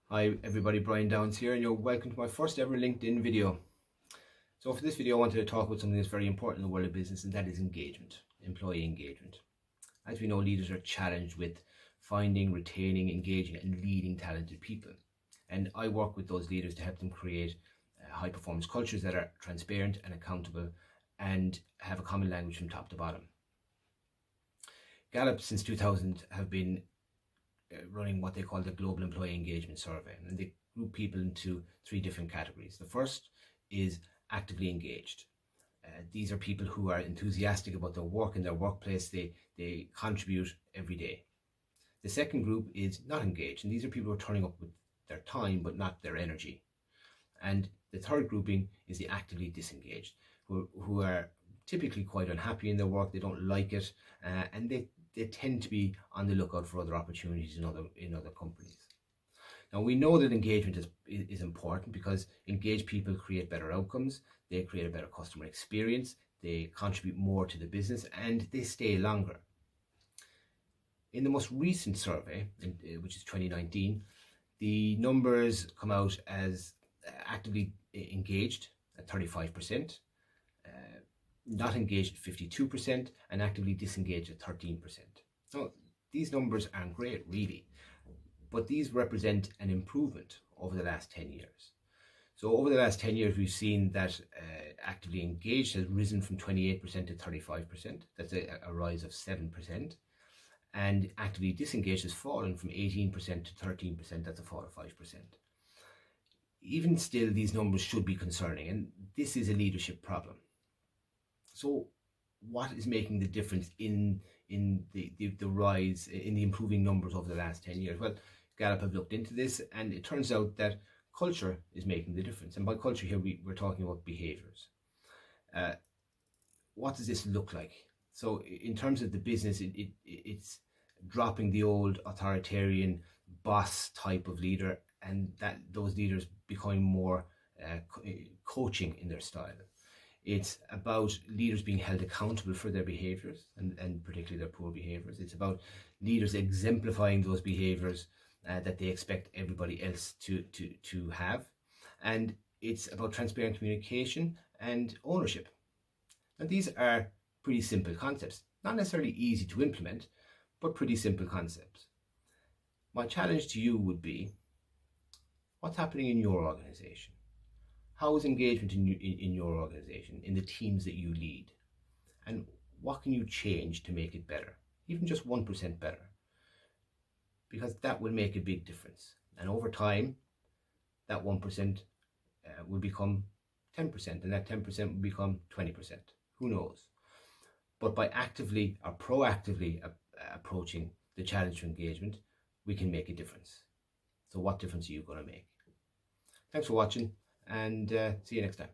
Hi everybody, Brian Downs here and you're welcome to my first ever LinkedIn video. So for this video I wanted to talk about something that's very important in the world of business, and that is engagement, employee engagement. As we know, leaders are challenged with finding, retaining, engaging and leading talented people. And I work with those leaders to help them create high performance cultures that are transparent and accountable and have a common language from top to bottom. Gallup since 2000 have been running what they call the Global Employee Engagement Survey, and they group people into three different categories. The first is actively engaged. These are people who are enthusiastic about their work in their workplace. They contribute every day. The second group is not engaged, and these are people who are turning up with their time but not their energy. And the third grouping is the actively disengaged, who are typically quite unhappy in their work. They don't like it, and they tend to be on the lookout for other opportunities in other companies. Now we know that engagement is important because engaged people create better outcomes, they create a better customer experience, they contribute more to the business, and they stay longer. In the most recent survey, which is 2019, the numbers come out as actively engaged at 35%, not engaged at 52%, and actively disengaged at 13%. So these numbers aren't great really, but these represent an improvement over the last 10 years. So over the last 10 years, we've seen that actively engaged has risen from 28% to 35%. That's a rise of 7%. And actively disengaged has fallen from 18% to 13%. That's a fall of 5%. Even still, these numbers should be concerning, and this is a leadership problem. So what is making the difference in the rise, in the improving numbers over the last 10 years? Well, Gallup have looked into this, and it turns out that culture is making the difference. And by culture here, we're talking about behaviors. What does this look like? So in terms of the business, it's dropping the old authoritarian boss type of leader, and that those leaders becoming more coaching in their style. It's about leaders being held accountable for their behaviors, and particularly their poor behaviors. It's about leaders exemplifying those behaviors that they expect everybody else to have. And it's about transparent communication and ownership. And these are pretty simple concepts, not necessarily easy to implement, but pretty simple concepts. My challenge to you would be, what's happening in your organization? How is engagement in your organization, in the teams that you lead? And what can you change to make it better? Even just 1% better. Because that will make a big difference. And over time, that 1% will become 10%, and that 10% will become 20%. Who knows? But by actively or proactively approaching the challenge of engagement, we can make a difference. So what difference are you going to make? Thanks for watching, and see you next time.